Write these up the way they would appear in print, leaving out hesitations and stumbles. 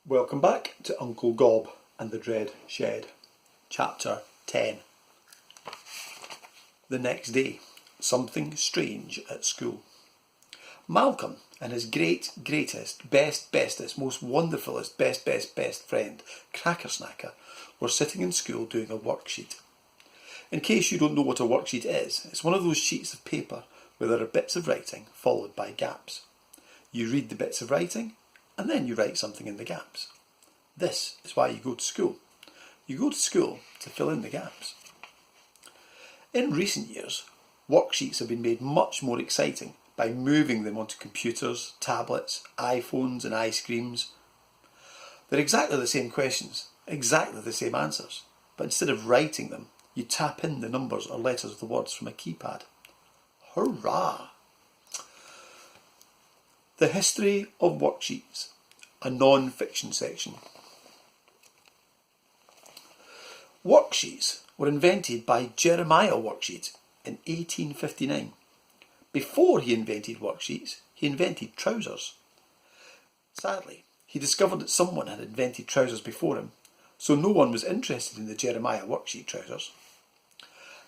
Welcome back to Uncle Gobb and the Dread Shed. Chapter 10. The next day, something strange at school. Malcolm and his greatest, bestest, most wonderfulest, best friend, Crackersnacker, were sitting in school doing a worksheet. In case you don't know what a worksheet is, it's one of those sheets of paper where there are bits of writing followed by gaps. You read the bits of writing and then you write something in the gaps. This is why you go to school. You go to school to fill in the gaps. In recent years, worksheets have been made much more exciting by moving them onto computers, tablets, iPhones and ice creams. They're exactly the same questions, exactly the same answers, but instead of writing them, you tap in the numbers or letters of the words from a keypad. Hurrah! The history of worksheets, a non-fiction section. Worksheets were invented by Jeremiah Worksheet in 1859. Before he invented worksheets, he invented trousers. Sadly, he discovered that someone had invented trousers before him, so no one was interested in the Jeremiah Worksheet trousers.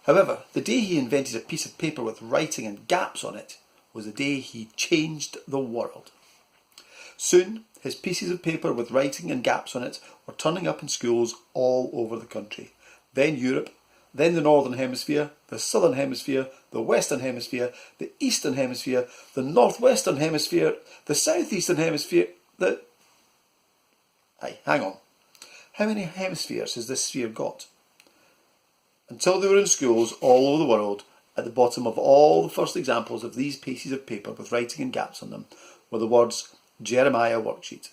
However, the day he invented a piece of paper with writing and gaps on it was the day he changed the world. Soon, his pieces of paper with writing and gaps on it were turning up in schools all over the country. Then Europe, then the Northern Hemisphere, the Southern Hemisphere, the Western Hemisphere, the Eastern Hemisphere, the Northwestern Hemisphere, the Southeastern Hemisphere, hang on. How many hemispheres has this sphere got? Until they were in schools all over the world, at the bottom of all the first examples of these pieces of paper with writing and gaps on them were the words Jeremiah Worksheet.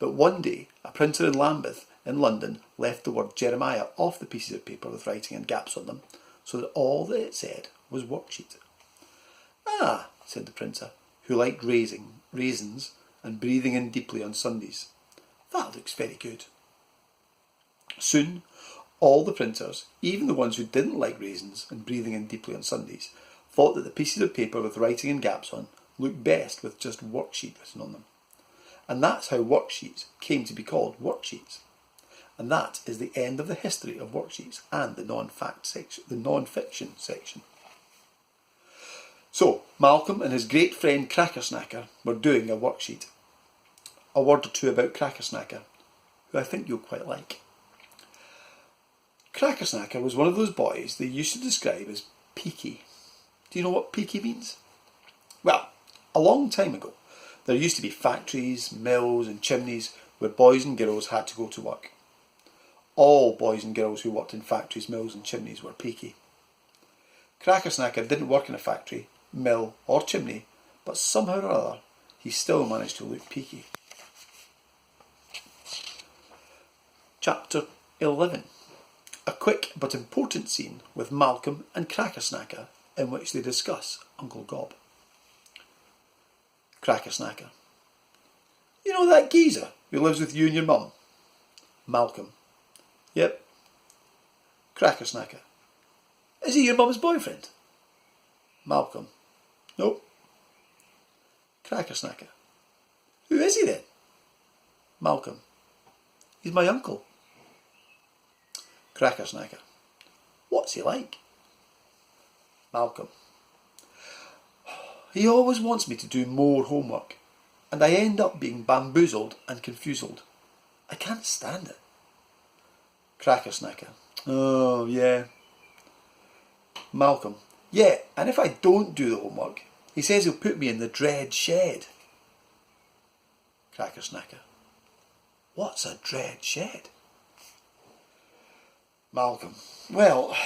But one day, a printer in Lambeth in London left the word Jeremiah off the pieces of paper with writing and gaps on them, so that all that it said was worksheet. Ah, said the printer, who liked raisins and breathing in deeply on Sundays. That looks very good. Soon, all the printers, even the ones who didn't like raisins and breathing in deeply on Sundays, thought that the pieces of paper with writing and gaps on looked best with just worksheet written on them. And that's how worksheets came to be called worksheets. And that is the end of the history of worksheets and the non-fiction section. So, Malcolm and his great friend Crackersnacker were doing a worksheet. A word or two about Crackersnacker, who I think you'll quite like. Crackersnacker was one of those boys they used to describe as peaky. Do you know what peaky means? Well, a long time ago, there used to be factories, mills and chimneys where boys and girls had to go to work. All boys and girls who worked in factories, mills and chimneys were peaky. Crackersnacker didn't work in a factory, mill or chimney, but somehow or other he still managed to look peaky. Chapter 11. A quick but important scene with Malcolm and Crackersnacker in which they discuss Uncle Gobb. Crackersnacker. You know that geezer who lives with you and your mum? Malcolm. Yep. Crackersnacker. Is he your mum's boyfriend? Malcolm. Nope. Crackersnacker. Who is he then? Malcolm. He's my uncle. Crackersnacker. What's he like? Malcolm. He always wants me to do more homework, and I end up being bamboozled and confused. I can't stand it. Crackersnacker. Oh, yeah. Malcolm. Yeah, and if I don't do the homework, he says he'll put me in the dread shed. Crackersnacker. What's a dread shed? Malcolm. Well,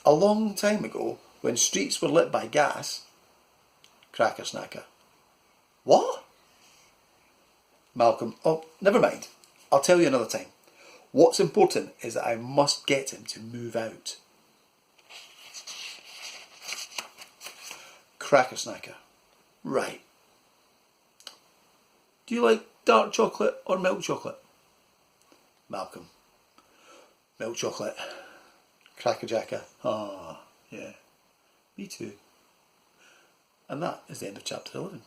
a long time ago, when streets were lit by gas. Crackersnacker. What? Malcolm. Oh, never mind. I'll tell you another time. What's important is that I must get him to move out. Crackersnacker. Right. Do you like dark chocolate or milk chocolate? Malcolm. Milk chocolate. Crackerjacker. Ah, yeah. Me too. And that is the end of chapter 11.